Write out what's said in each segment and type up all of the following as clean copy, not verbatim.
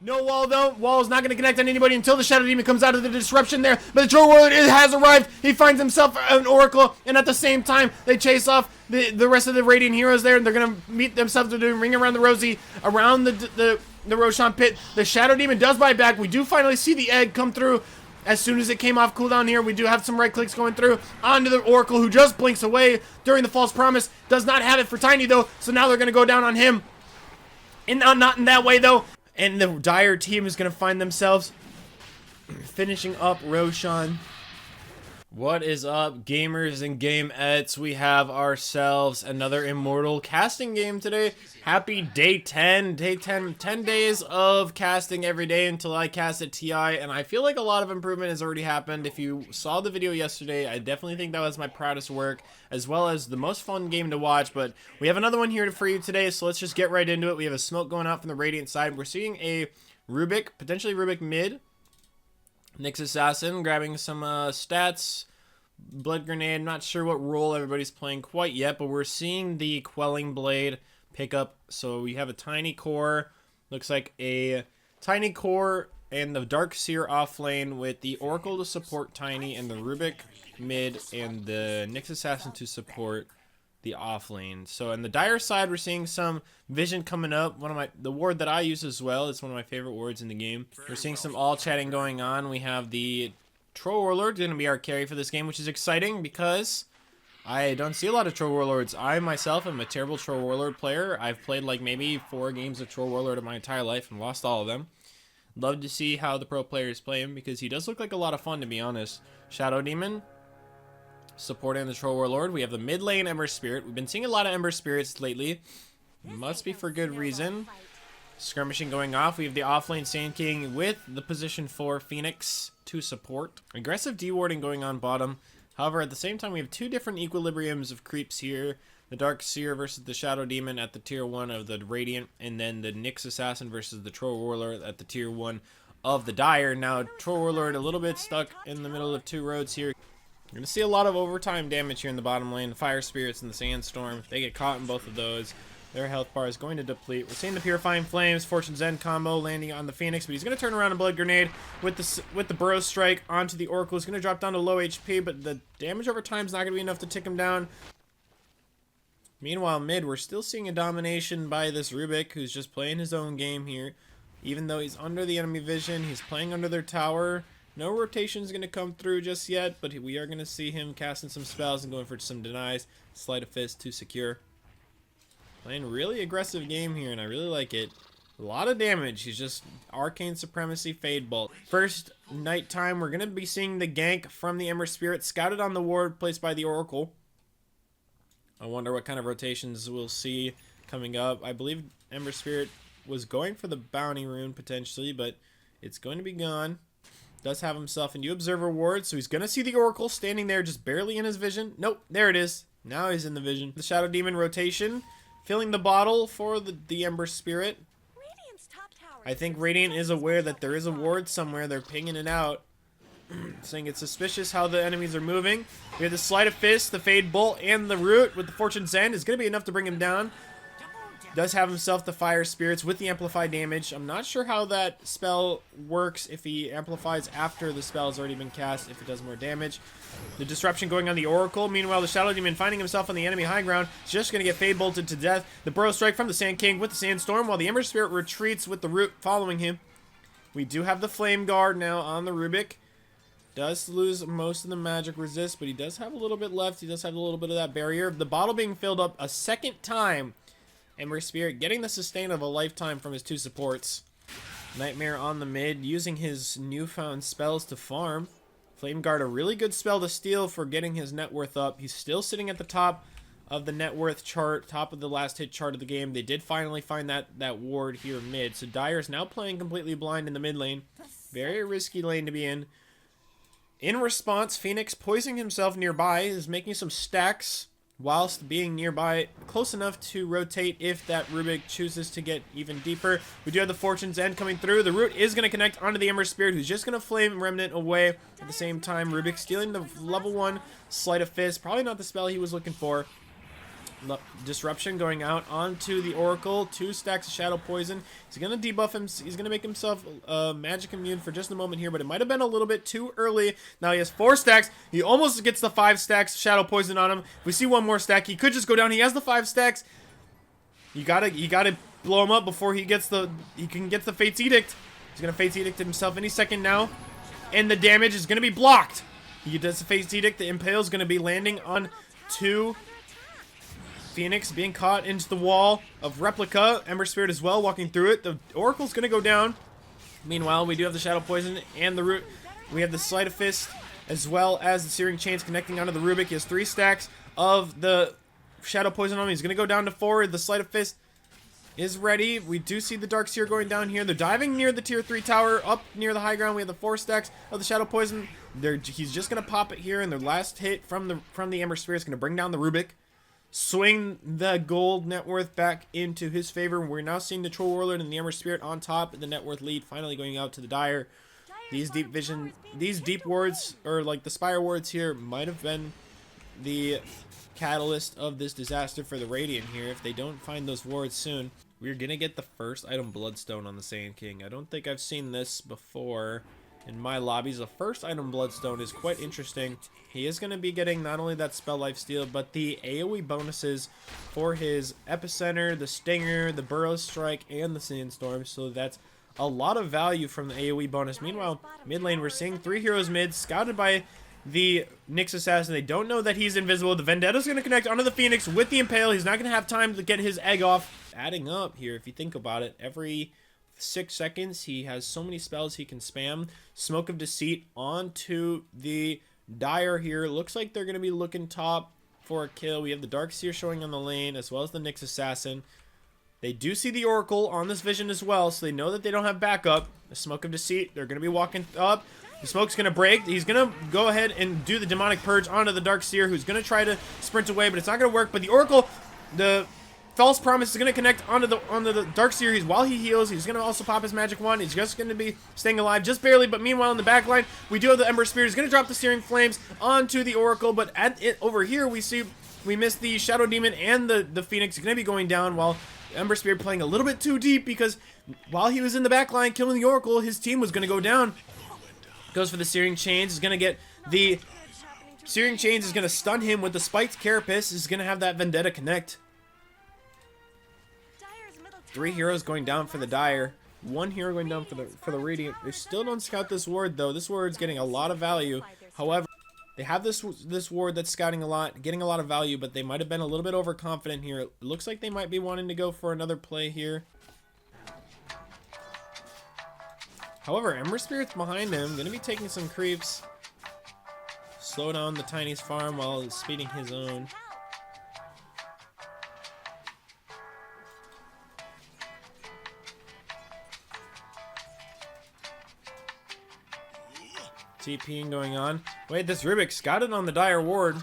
No wall though. Wall is not going to connect on anybody until the Shadow Demon comes out of the disruption there. But the Troll Warlord has arrived. He finds himself an Oracle, and at the same time, they chase off the rest of the Radiant heroes there. And they're going to meet themselves to do Ring Around the Rosie around the Roshan pit. The Shadow Demon does buy back. We do finally see the egg come through. As soon as it came off cooldown here, we do have some right clicks going through onto the Oracle, who just blinks away during the false promise. Does not have it for Tiny though, so now they're going to go down on him. And not in that way though. And the Dire team is going to find themselves finishing up Roshan. What is up, gamers and gameettes? We have ourselves another Immortal casting game today. Happy day 10. Day 10 days of casting every day until I cast at TI. And I feel like a lot of improvement has already happened. If you saw the video yesterday, I definitely think that was my proudest work, as well as the most fun game to watch. But we have another one here for you today, so let's just get right into it. We have a smoke going out from the Radiant side. We're seeing a Rubik, potentially Rubik mid. Nyx Assassin grabbing some stats. Blood Grenade, not sure what role everybody's playing quite yet, but we're seeing the Quelling Blade pick up. So we have a Tiny Core, looks like a Tiny Core and the Dark Seer off lane with the Oracle to support Tiny and the Rubik mid and the Nyx Assassin to support the off lane. So on the Dire side, we're seeing some vision coming up. The ward that I use as well, it's one of my favorite wards in the game. We're seeing some all chatting going on. We have the Troll Warlord going to be our carry for this game, which is exciting because I don't see a lot of Troll Warlords. I myself am a terrible Troll Warlord player. I've played like maybe 4 games of Troll Warlord in my entire life and lost all of them. Love to see how the pro players play him because he does look like a lot of fun, to be honest. Shadow Demon supporting the Troll Warlord. We have the mid lane Ember Spirit. We've been seeing a lot of Ember Spirits lately. Must be for good reason. Skirmishing going off. We have the offlane Sand King with the position 4 Phoenix to support. Aggressive dewarding going on bottom. However, at the same time, we have 2 different equilibriums of creeps here. The Dark Seer versus the Shadow Demon at the tier 1 of the Radiant, and then the Nyx Assassin versus the Troll Warlord at the tier 1 of the Dire. Now, Troll Warlord a little bit stuck in the middle of 2 roads here. You're going to see a lot of overtime damage here in the bottom lane. The Fire Spirits and the Sandstorm, they get caught in both of those. Their health bar is going to deplete. We're seeing the Purifying Flames, Fortune's End combo landing on the Phoenix, but he's going to turn around a Blood Grenade with the Burrow Strike onto the Oracle. He's going to drop down to low HP, but the damage over time is not going to be enough to tick him down. Meanwhile, mid, we're still seeing a domination by this Rubik, who's just playing his own game here. Even though he's under the enemy vision, he's playing under their tower. No rotation is going to come through just yet, but we are going to see him casting some spells and going for some denies. Sleight of Fist to secure. Playing really aggressive game here, and I really like it. A lot of damage. He's just Arcane Supremacy, Fade Bolt. First nighttime, we're going to be seeing the gank from the Ember Spirit scouted on the ward placed by the Oracle. I wonder what kind of rotations we'll see coming up. I believe Ember Spirit was going for the Bounty Rune potentially, but it's going to be gone. Does have himself a new Observer ward, so he's going to see the Oracle standing there just barely in his vision. Nope, there it is. Now he's in the vision. The Shadow Demon rotation. Filling the bottle for the Ember Spirit. I think Radiant is aware that there is a ward somewhere. They're pinging it out. Saying it's suspicious how the enemies are moving. We have the Sleight of Fist, the Fade Bolt, and the Root with the Fortune's End. Is going to be enough to bring him down. Does have himself the Fire Spirits with the amplified damage. I'm not sure how that spell works if he amplifies after the spell has already been cast, if it does more damage. The disruption going on the Oracle. Meanwhile, the Shadow Demon finding himself on the enemy high ground is just going to get Fade Bolted to death. The Burrow Strike from the Sand King with the Sandstorm, while the Ember Spirit retreats with the Root following him. We do have the Flame Guard now on the Rubik. Does lose most of the magic resist, but he does have a little bit left. He does have a little bit of that barrier. The bottle being filled up a second time. Ember Spirit getting the sustain of a lifetime from his 2 supports. Nightmare on the mid, using his newfound spells to farm. Flame Guard, a really good spell to steal for getting his net worth up. He's still sitting at the top of the net worth chart, top of the last hit chart of the game. They did finally find that ward here mid. So Dire is now playing completely blind in the mid lane. Very risky lane to be in. In response, Phoenix, poising himself nearby, is making some stacks whilst being nearby, close enough to rotate if that Rubik chooses to get even deeper. We do have the Fortune's End coming through. The Root is going to connect onto the Ember Spirit, who's just going to Flame Remnant away. At the same time, Rubik stealing the level 1 Sleight of Fist. Probably not the spell he was looking for. disruption going out onto the Oracle. 2 stacks of Shadow Poison. He's going to debuff him. He's going to make himself magic immune for just a moment here, but it might have been a little bit too early. Now he has 4 stacks. He almost gets the 5 stacks Shadow Poison on him. If we see one more stack, he could just go down. He has the 5 stacks. You gotta blow him up before he can get the Fate's Edict. He's going to Fate's Edict himself any second now, and the damage is going to be blocked. He does the Fate's Edict. The Impale is going to be landing on 2 Phoenix, being caught into the wall of Replica. Ember Spirit as well, walking through it. The Oracle's going to go down. Meanwhile, we do have the Shadow Poison and the Root. We have the Sleight of Fist as well as the Searing Chains connecting onto the Rubik. He has 3 stacks of the Shadow Poison on him. He's going to go down to 4. The Sleight of Fist is ready. We do see the Dark Seer going down here. They're diving near the tier 3 tower, up near the high ground. We have the 4 stacks of the Shadow Poison. He's just gonna pop it here, and their last hit from the Ember Spirit is gonna bring down the Rubik, swing the gold net worth back into his favor. We're now seeing the Troll Warlord and the Ember Spirit on top. The net worth lead finally going out to the Dire. These deep wards, or like the Spire wards here, might have been the catalyst of this disaster for the Radiant here. If they don't find those wards soon, we're gonna get the first item Bloodstone on the Sand King. I don't think I've seen this before in my lobbies. The first item Bloodstone is quite interesting. He is going to be getting not only that spell lifesteal, but the AoE bonuses for his Epicenter, the Stinger, the Burrow Strike, and the Sandstorm. So that's a lot of value from the AoE bonus. Meanwhile, mid lane, we're seeing 3 heroes mid, scouted by the Nyx Assassin. They don't know that he's invisible. The Vendetta's going to connect onto the Phoenix with the Impale. He's not going to have time to get his egg off. Adding up here, if you think about it, every 6 seconds he has so many spells he can spam. Smoke of Deceit onto the Dire here. Looks like they're going to be looking top for a kill. We have the Dark Seer showing on the lane, as well as the Nyx Assassin. They do see the Oracle on this vision as well, so they know that they don't have backup. The Smoke of Deceit, they're going to be walking up. The smoke's going to break. He's going to go ahead and do the Demonic Purge onto the Dark Seer, who's going to try to sprint away, but it's not going to work. But the Oracle, the False Promise, is going to connect onto the Dark Seer. While he heals, he's going to also pop his magic wand. He's just going to be staying alive just barely. But meanwhile, in the back line, we do have the Ember Spirit. He's going to drop the Searing Flames onto the Oracle. But at it over here, we missed the Shadow Demon and the Phoenix. He's going to be going down, while Ember Spirit playing a little bit too deep, because while he was in the back line killing the Oracle, his team was going to go down. Goes for the Searing Chains. He's going to get the Searing Chains. Is going to stun him with the Spiked Carapace. Is going to have that Vendetta connect. 3 heroes going down for the Dire. 1 hero going down for the Radiant. They still don't scout this ward, though. This ward's getting a lot of value. However, they have this ward that's scouting a lot, getting a lot of value, but they might have been a little bit overconfident here. It looks like they might be wanting to go for another play here. However, Ember Spirit's behind him, going to be taking some creeps. Slow down the Tiny's farm while speeding his own. TPing going on. Wait, this Rubik scouted on the Dire ward.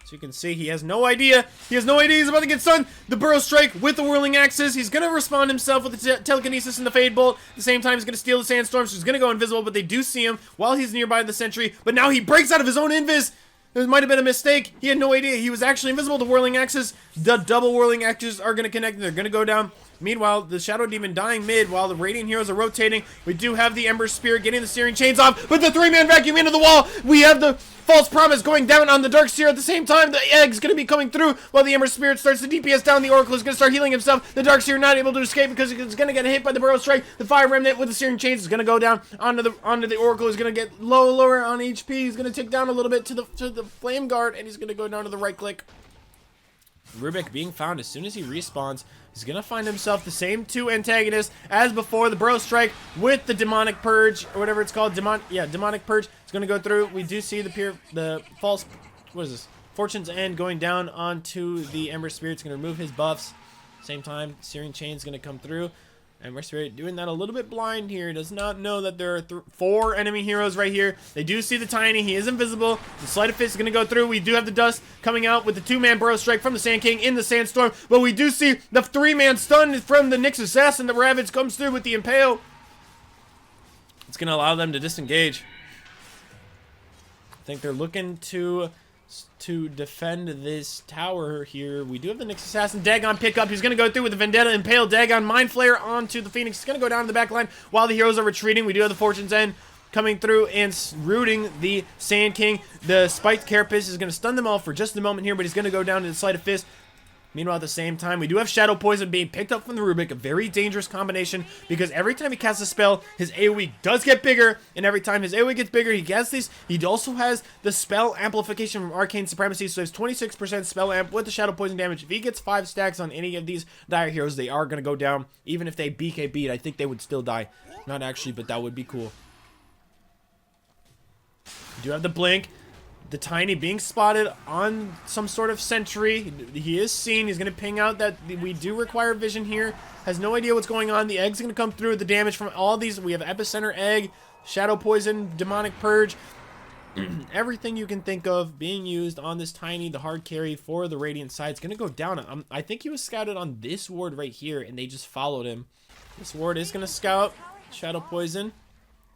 As you can see, he has no idea. He has no idea he's about to get stunned. The Burrow Strike with the Whirling Axes. He's going to respond himself with the Telekinesis and the Fade Bolt. At the same time, he's going to steal the Sandstorm, so he's going to go invisible, but they do see him while he's nearby the Sentry. But now he breaks out of his own invis. It might have been a mistake. He had no idea. He was actually invisible to Whirling Axes. The double Whirling Axes are going to connect, and they're going to go down. Meanwhile, the Shadow Demon dying mid while the Radiant heroes are rotating. We do have the Ember Spirit getting the Searing Chains off, but the 3-man vacuum into the wall. We have the False Promise going down on the Dark Seer at the same time. The Egg's going to be coming through while the Ember Spirit starts to DPS down. The Oracle is going to start healing himself. The Dark Seer not able to escape because he's going to get hit by the Burrow Strike. The Fire Remnant with the Searing Chains is going to go down onto the Oracle. He's going to get lower on HP. He's going to tick down a little bit to the Flame Guard, and he's going to go down to the right click. Rubik being found as soon as he respawns. He's going to find himself the same 2 antagonists as before. The Burrow Strike with the Demonic Purge, or whatever it's called. Demonic Purge. It's going to go through. We do see the false, what is this? Fortune's End going down onto the Ember Spirit. It's going to remove his buffs. Same time, Searing Chain's going to come through. Ember Spirit doing that a little bit blind here. He does not know that there are 4 enemy heroes right here. They do see the Tiny. He is invisible. The Sleight of Fist is going to go through. We do have the Dust coming out with the 2-man Burrow Strike from the Sand King in the Sandstorm. But we do see the 3-man stun from the Nyx Assassin. The Ravage comes through with the Impale. It's going to allow them to disengage. I think they're looking to to defend this tower here. We do have the Nyx Assassin Dagon pick up. He's going to go through with the Vendetta, Impale, Dagon, Mind Flayer onto the Phoenix. He's going to go down to the back line while the heroes are retreating. We do have the Fortune's End coming through and rooting the Sand King. The Spiked Carapace is going to stun them all for just a moment here, but he's going to go down to the Sleight of Fist. Meanwhile, at the same time, we do have Shadow Poison being picked up from the Rubik, a very dangerous combination, because every time he casts a spell, his AoE does get bigger, and every time his AoE gets bigger, he gets these. He also has the spell amplification from Arcane Supremacy, so he has 26% spell amp with the Shadow Poison damage. If he gets 5 stacks on any of these Dire heroes, they are going to go down. Even if they BKB'd, I think they would still die. Not actually, but that would be cool. We do have the Blink. The Tiny being spotted on some sort of sentry. He is seen. He's going to ping out that we do require vision here. Has no idea what's going on. The Egg's going to come through with the damage from all these. We have Epicenter Egg, Shadow Poison, Demonic Purge. Everything you can think of being used on this Tiny, the hard carry for the Radiant side. It's going to go down. I think he was scouted on this ward right here, and they just followed him. This ward is going to scout Shadow Poison.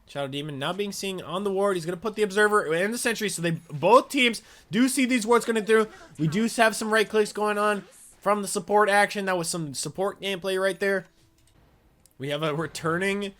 Shadow Demon now being seen on the ward. He's going to put the Observer and the Sentry, so they both teams do see these wards going through. We do have some right clicks going on from the support action. That was some support gameplay right there. We have a returning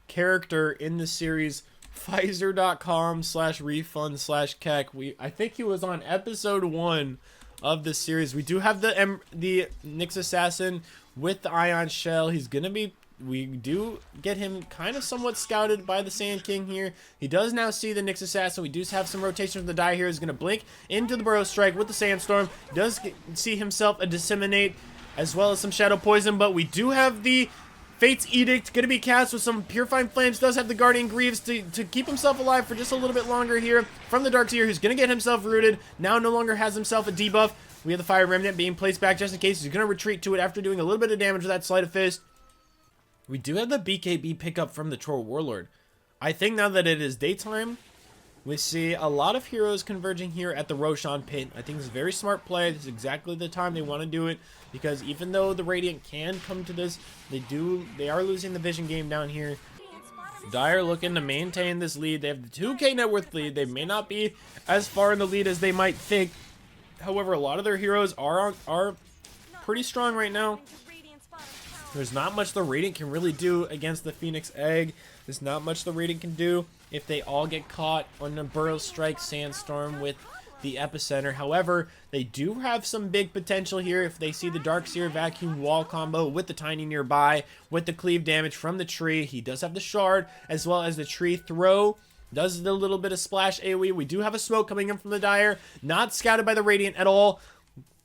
character in the series, Pfizer.com/refund/kek. I think he was on episode 1 of this series. We do have the Nyx Assassin with the Ion Shell. He's going to be... We do get him kind of somewhat scouted by the Sand King here. He does now see the Nyx Assassin. We do have some rotation from the Die here. He's going to blink into the Burrow Strike with the Sandstorm. He does see himself a Disseminate as well as some Shadow Poison, but we do have the Fate's Edict going to be cast with some Purifying Flames. Does have the Guardian Greaves to keep himself alive for just a little bit longer here from the Darkseer, who's going to get himself rooted. Now no longer has himself a debuff. We have the Fire Remnant being placed back just in case. He's going to retreat to it after doing a little bit of damage with that Sleight of Fist. We do have the BKB pickup from the Troll Warlord. I think now that it is daytime, we see a lot of heroes converging here at the Roshan Pit. I think it's a very smart play. This is exactly the time they want to do it, because even though the Radiant can come to this, they are losing the vision game down here. Dire looking to maintain this lead. They have the 2k net worth lead. They may not be as far in the lead as they might think. However, a lot of their heroes are pretty strong right now. There's not much the Radiant can really do against the Phoenix Egg. There's not much the Radiant can do if they all get caught on the Burrow Strike Sandstorm with the Epicenter. However, they do have some big potential here if they see the Darkseer Vacuum Wall combo with the Tiny nearby, with the cleave damage from the tree. He does have the Shard, as well as the Tree Throw. Does the little bit of splash AoE. We do have a smoke coming in from the Dire. Not scouted by the Radiant at all.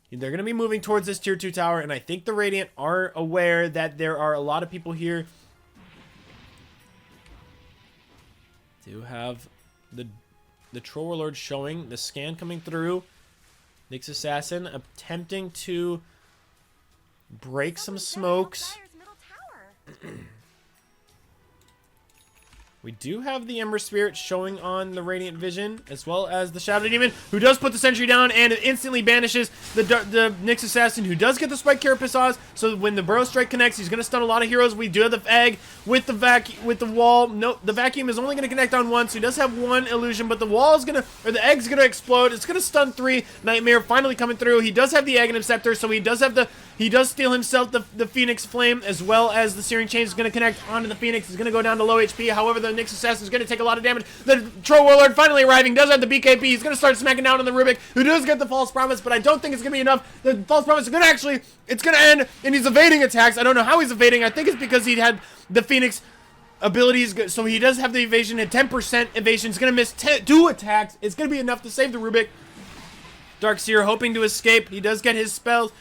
They're going to be moving towards this tier 2 tower, and I think the Radiant are aware that there are a lot of people here. Do have the Troll Warlord showing, the scan coming through. Nyx Assassin attempting to break some smokes. We do have the Ember Spirit showing on the Radiant Vision, as well as the Shadow Demon, who does put the Sentry down, and it instantly banishes the Nyx Assassin, who does get the Spike Carapace. So when the Burrow Strike connects, he's going to stun a lot of heroes. We do have the Egg with the wall. No, the Vacuum is only going to connect on one, so he does have one illusion, but the wall is going to, or the Egg's going to explode. It's going to stun 3. Nightmare finally coming through. He does have the Egg and Scepter, so he does have he does steal himself the Phoenix Flame, as well as the Searing Chains is going to connect onto the Phoenix. He's going to go down to low HP. However, the Nyx Assassin is going to take a lot of damage. The Troll Warlord finally arriving. Does have the BKB. He's going to start smacking down on the Rubik, who does get the False Promise, but I don't think it's going to be enough. The False Promise is going to actually, it's going to end, and he's evading attacks. I don't know how he's evading. I think it's because he had the Phoenix abilities, so he does have the evasion at 10% evasion. He's going to miss 2 attacks. It's going to be enough to save the Rubik. Darkseer hoping to escape. He does get his spells.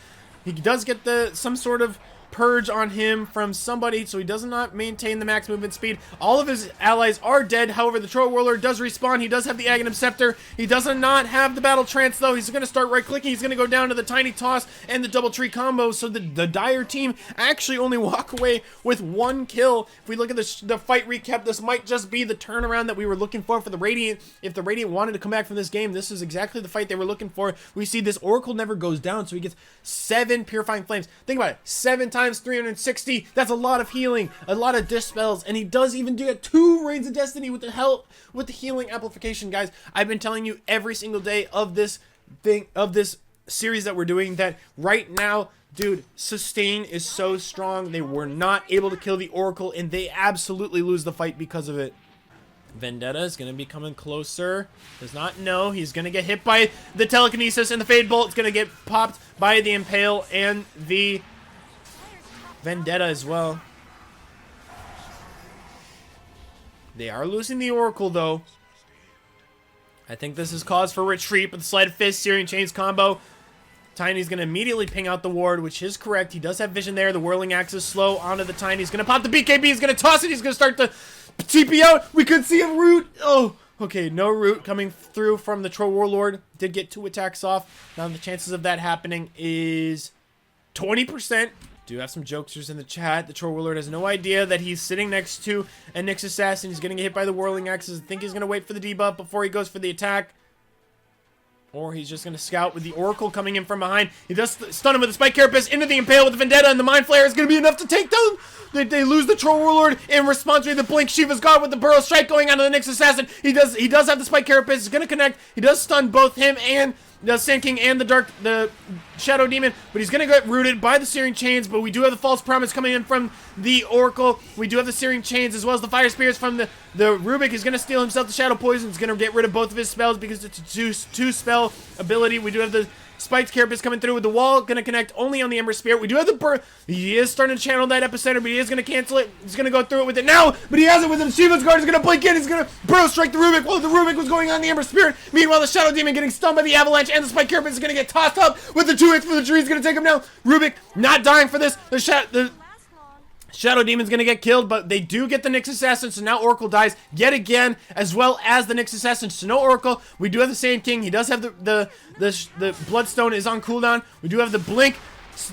He does get some sort of purge on him from somebody, so he does not maintain the max movement speed. All of his allies are dead. However, the Troll Warlord does respawn. He does have the Aghanim Scepter. He does not have the Battle Trance, though. He's going to start right-clicking. He's going to go down to the Tiny Toss and the Double Tree combo, so the Dire team actually only walk away with 1 kill. If we look at the fight recap, this might just be the turnaround that we were looking for the Radiant. If the Radiant wanted to come back from this game, this is exactly the fight they were looking for. We see this Oracle never goes down, so he gets 7 Purifying Flames. Think about it. 7 times 360. That's a lot of healing, a lot of dispels, and he does even do 2 Reigns of Destiny with the healing amplification, guys. I've been telling you every single day of this thing of this series that we're doing, that right now, dude, sustain is so strong. They were not able to kill the Oracle, and they absolutely lose the fight because of it. Vendetta is going to be coming closer. Does not know. He's going to get hit by the telekinesis, and the Fade Bolt is going to get popped by the Impale and the Vendetta as well. They are losing the Oracle, though. I think this is cause for retreat, but the Sleight of Fist, Searing Chains combo. Tiny's going to immediately ping out the ward, which is correct. He does have vision there. The Whirling Axe is slow onto the Tiny. He's going to pop the BKB. He's going to toss it. He's going to start the TP out. We could see a root. Oh, okay. No root coming through from the Troll Warlord. Did get 2 attacks off. Now the chances of that happening is 20%. Do have some jokesters in the chat. The Troll Warlord has no idea that he's sitting next to a Nyx Assassin. He's going to get hit by the Whirling Axes. I think he's going to wait for the debuff before he goes for the attack. Or he's just going to scout with the Oracle coming in from behind. He does stun him with the Spike Carapace into the Impale with the Vendetta, and the Mind Flayer is going to be enough to take down. They lose the Troll Warlord in response to the Blink Shiva's God with the Burrow Strike going onto the Nyx Assassin. He does have the Spike Carapace. He's going to connect. He does stun both him and the Sand King and the Shadow Demon, but he's going to get rooted by the Searing Chains. But we do have the False Promise coming in from the Oracle. We do have the Searing Chains as well as the Fire Spears from the Rubik. Is going to steal himself the Shadow Poison. He's going to get rid of both of his spells because it's a two spell ability. We do have the Spiked Carapace coming through with the wall, going to connect only on the Ember Spirit. We do have the he is starting to channel that Epicenter, but he is going to cancel it. He's going to go through it with it now, but he has it with the Shiva's Guard. He's going to blink in. He's going to Burrow Strike the Rubik while the Rubik was going on the Ember Spirit. Meanwhile, the Shadow Demon getting stunned by the Avalanche, and the Spiked Carapace is going to get tossed up with the 2 hits for the tree. He's going to take him down. Rubik not dying for this. The Shadow Demon's going to get killed, but they do get the Nyx Assassin, so now Oracle dies yet again, as well as the Nyx Assassin. So no Oracle. We do have the Sand King. He does have the Bloodstone is on cooldown. We do have the Blink.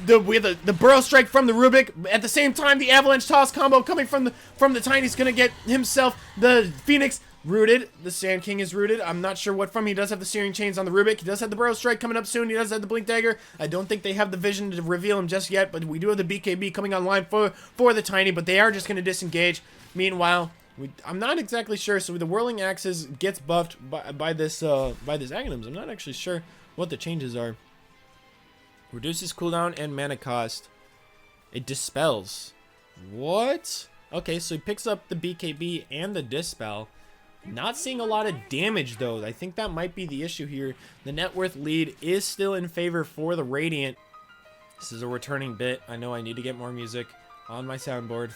We have the Burrow Strike from the Rubik. At the same time, the Avalanche Toss combo coming from the Tiny is going to get himself the Phoenix rooted. The Sand King is rooted. I'm not sure what from. He does have the Searing Chains on the Rubik. He does have the Burrow Strike coming up soon. He does have the Blink Dagger. I don't think they have the vision to reveal him just yet, but we do have the BKB coming online for the Tiny, but they are just going to disengage. Meanwhile, I'm not exactly sure. So the Whirling Axes gets buffed by this Aghanims. I'm not actually sure what the changes are. Reduces cooldown and mana cost. It dispels. What? Okay, so he picks up the BKB and the Dispel. Not seeing a lot of damage, though. I think that might be the issue here. The net worth lead is still in favor for the Radiant. This is a returning bit. I know I need to get more music on my soundboard.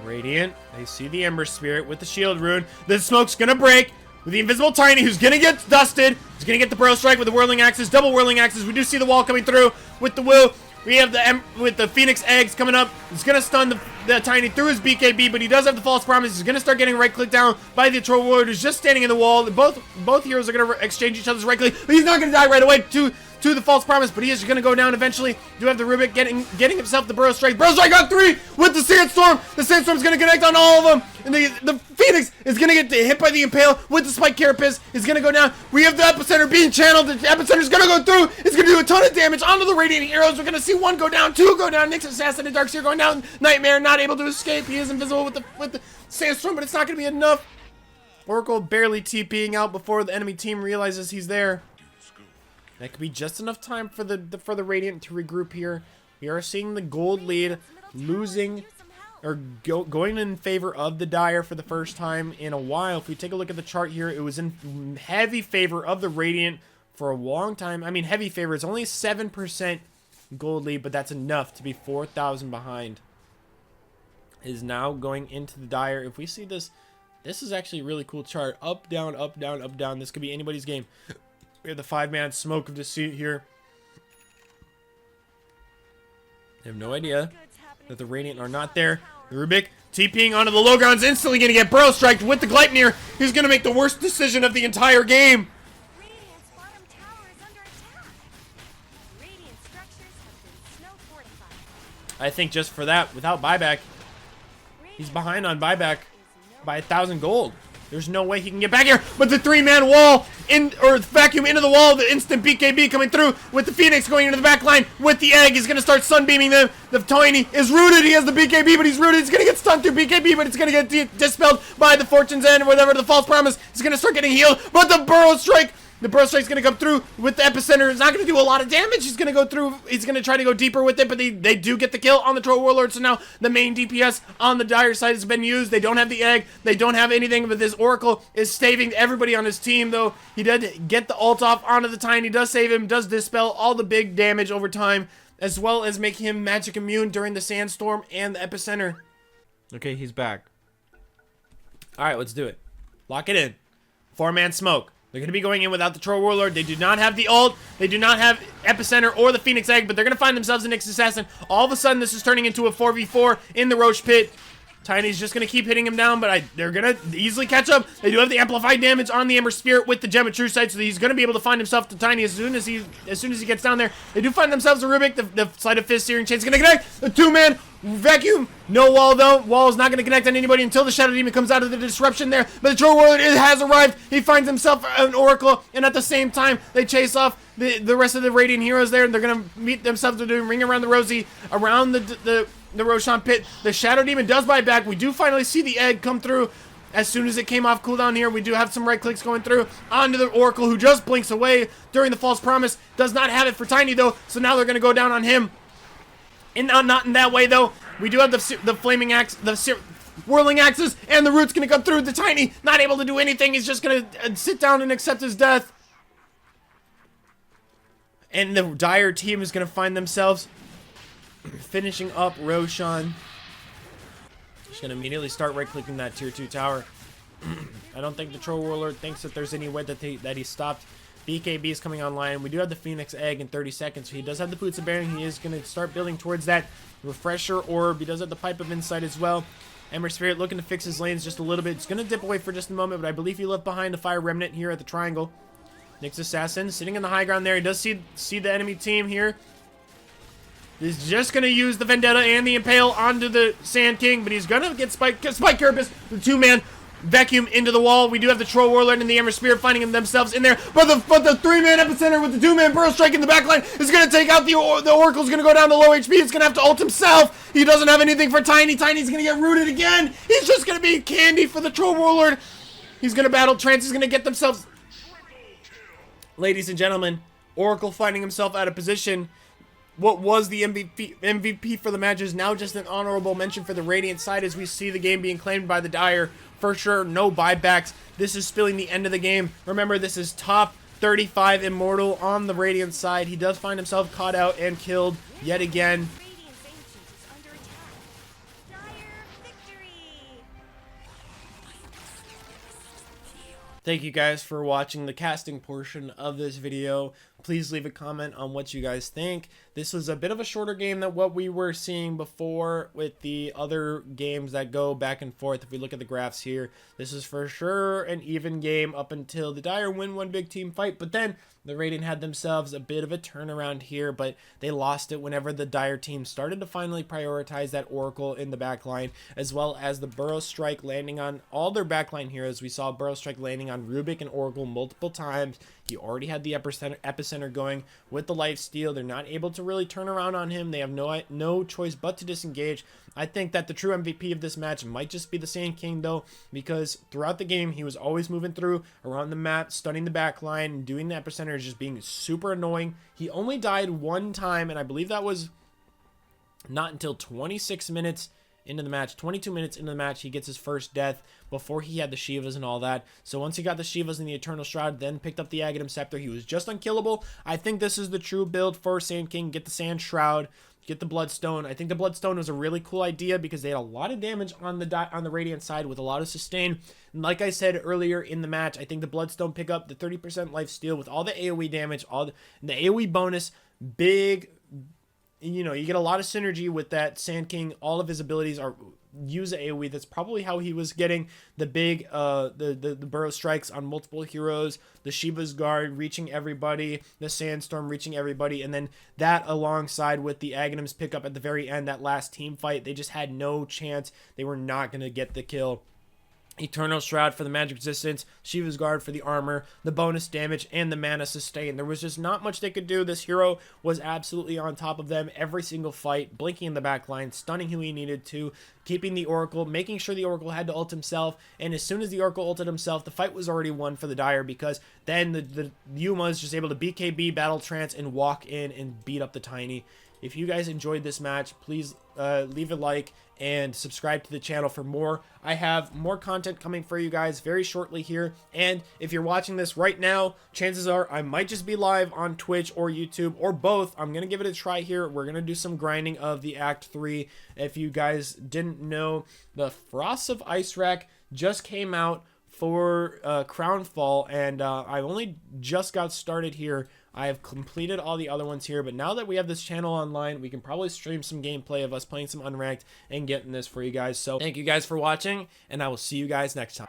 Radiant, they see the Ember Spirit with the Shield Rune. The smoke's going to break with the Invisible Tiny, who's going to get dusted. He's going to get the Burrow Strike with the Whirling Axes, double Whirling Axes. We do see the wall coming through with the Woo. We have with the Phoenix Eggs coming up. He's going to stun the Tiny through his BKB, but he does have the False Promise. He's going to start getting right-clicked down by the Troll Warlord, who's just standing in the wall. Both heroes are going to exchange each other's right-click, but he's not going to die right away to the False Promise, but he is going to go down eventually. Do have the Rubik getting himself the Burrow Strike. Burrow Strike on 3 with the Sandstorm. The Sandstorm's going to connect on all of them. And the Phoenix is going to get hit by the Impale with the Spike Carapace. Is going to go down. We have the Epicenter being channeled. The Epicenter's going to go through. It's going to do a ton of damage onto the Radiant Heroes. We're going to see 1 go down, 2 go down. Nyx Assassin and Darkseer going down. Nightmare not able to escape. He is invisible with the Sandstorm, but it's not going to be enough. Oracle barely TPing out before the enemy team realizes he's there. That could be just enough time for the Radiant to regroup here. We are seeing the gold lead losing or going in favor of the Dire for the first time in a while. If we take a look at the chart here, it was in heavy favor of the Radiant for a long time. I mean, heavy favor. It's only 7% gold lead, but that's enough to be 4,000 behind. It is now going into the Dire. If we see this, this is actually a really cool chart. Up, down, up, down, up, down. This could be anybody's game. We have the 5-man Smoke of Deceit here. I have no idea that the Radiant are not there. The Rubik TPing onto the low ground's instantly going to get Burrow Striked with the Gleipnir. He's going to make the worst decision of the entire game. Radiant's bottom tower is under attack. Radiant structures have been snow fortified. I think just for that, without buyback, he's behind on buyback by 1,000 gold. There's no way he can get back here, but the 3-man wall vacuum into the wall, the instant BKB coming through with the Phoenix going into the back line with the egg. He's going to start sunbeaming them. The Tiny is rooted. He has the BKB, but he's rooted. He's going to get stunned through BKB, but it's going to get dispelled by the Fortune's End or whatever, the False Promise. He's going to start getting healed, but the Burrow Strike The Burrow Strike's going to come through with the epicenter. It's not going to do a lot of damage. He's going to go through. He's going to try to go deeper with it, but they do get the kill on the Troll Warlord. So now the main DPS on the Dire side has been used. They don't have the egg. They don't have anything, but this Oracle is saving everybody on his team, though. He did get the ult off onto the Tiny. Does save him, does dispel all the big damage over time, as well as make him magic immune during the Sandstorm and the epicenter. Okay, he's back. All right, let's do it. Lock it in. 4-man smoke. They're going to be going in without the Troll Warlord. They do not have the ult. They do not have Epicenter or the Phoenix Egg, but they're going to find themselves an Nyx Assassin. All of a sudden, this is turning into a 4v4 in the Roche Pit. Tiny's just going to keep hitting him down, but they're going to easily catch up. They do have the amplified damage on the Ember Spirit with the Gem of True Sight, so he's going to be able to find himself to Tiny as soon as he gets down there. They do find themselves a Rubik. The Sleight of Fist Searing Chain's going to connect. The 2-man vacuum. No wall, though. Wall is not going to connect on anybody until the Shadow Demon comes out of the disruption there. But the Troll Warlord has arrived. He finds himself an Oracle, and at the same time, they chase off the rest of the Radiant heroes there, and they're going to meet themselves to do Ring Around the Rosie around the Roshan Pit. The Shadow Demon does buy back. We do finally see the egg come through as soon as it came off cooldown here. We do have some right clicks going through onto the Oracle, who just blinks away during the False Promise. Does not have it for Tiny, though, so now they're going to go down on him. And not in that way, though. We do have the Flaming Axe, the Whirling Axes, and the Root's going to come through. The Tiny, not able to do anything. He's just going to sit down and accept his death. And the Dire team is going to find themselves finishing up Roshan. Just going to immediately start right-clicking that tier 2 tower. I don't think the Troll Warlord thinks that there's any way that he stopped. BKB is coming online. We do have the Phoenix Egg in 30 seconds. So he does have the Boots of Bearing. He is going to start building towards that Refresher Orb. He does have the Pipe of Insight as well. Ember Spirit looking to fix his lanes just a little bit. It's going to dip away for just a moment, but I believe he left behind a Fire Remnant here at the triangle. Nyx Assassin sitting in the high ground there. He does see the enemy team here. He's just going to use the Vendetta and the Impale onto the Sand King, but he's going to get Spike Carapace, the 2-man vacuum into the wall. We do have the Troll Warlord and the Ember Spirit finding themselves in there, but the 3-man Epicenter with the 2-man Burrow Strike in the backline is going to take out the Oracle's going to go down to low HP. He's going to have to ult himself. He doesn't have anything for Tiny. Tiny's going to get rooted again. He's just going to be candy for the Troll Warlord. He's going to battle. Trance is going to get themselves. Ladies and gentlemen, Oracle finding himself out of position. What was the MVP for the match is now just an honorable mention for the Radiant side as we see the game being claimed by the Dire. For sure, no buybacks. This is spilling the end of the game. Remember, this is top 35 Immortal on the Radiant side. He does find himself caught out and killed yet again. Radiant's Ancient is under attack. Dire victory! Thank you guys for watching the casting portion of this video. Please leave a comment on what you guys think. This was a bit of a shorter game than what we were seeing before with the other games that go back and forth. If we look at the graphs here, this is for sure an even game up until the Dire win one big team fight, but then the Radiant had themselves a bit of a turnaround here, but they lost it whenever the Dire team started to finally prioritize that Oracle in the backline, as well as the Burrow Strike landing on all their backline heroes. We saw Burrow Strike landing on Rubik and Oracle multiple times. He already had the epicenter going with the lifesteal. They're not able to really turn around on him. They have no choice but to disengage. I think that the true MVP of this match might just be the Sand King, though, because throughout the game, he was always moving through around the map, stunning the backline, and doing the epicenter, just being super annoying. He only died one time, and I believe that was not until 26 minutes into the match. 22 minutes into the match, he gets his first death before he had the Shivas and all that. So once he got the Shivas and the Eternal Shroud, then picked up the Aghanim Scepter, he was just unkillable. I think this is the true build for Sand King. Get the Sand Shroud, get the Bloodstone. I think the Bloodstone was a really cool idea because they had a lot of damage on the Radiant side with a lot of sustain. And like I said earlier in the match, I think the Bloodstone pick up the 30% lifesteal with all the AoE damage, and the AoE bonus, big. You know, you get a lot of synergy with that Sand King. All of his abilities are use AoE. That's probably how he was getting the big the Burrow Strikes on multiple heroes, the Shiva's Guard reaching everybody, the Sandstorm reaching everybody, and then that alongside with the Aghanim's pickup at the very end, that last team fight, they just had no chance. They were not going to get the kill. Eternal Shroud for the magic resistance, Shiva's Guard for the armor, the bonus damage, and the mana sustain. There was just not much they could do. This hero was absolutely on top of them every single fight, blinking in the back line, stunning who he needed to, keeping the Oracle, making sure the Oracle had to ult himself, and as soon as the Oracle ulted himself, the fight was already won for the Dire, because then the Yuma is just able to BKB, Battle Trance, and walk in and beat up the Tiny. If you guys enjoyed this match, please leave a like and subscribe to the channel for more. I have more content coming for you guys very shortly here, and if you're watching this right now, chances are I might just be live on Twitch or YouTube or both. I'm gonna give it a try here. We're gonna do some grinding of the Act 3. If you guys didn't know, the Frosts of Icewrack just came out for Crownfall, and I only just got started here. I have completed all the other ones here, but now that we have this channel online, we can probably stream some gameplay of us playing some unranked and getting this for you guys. So thank you guys for watching, and I will see you guys next time.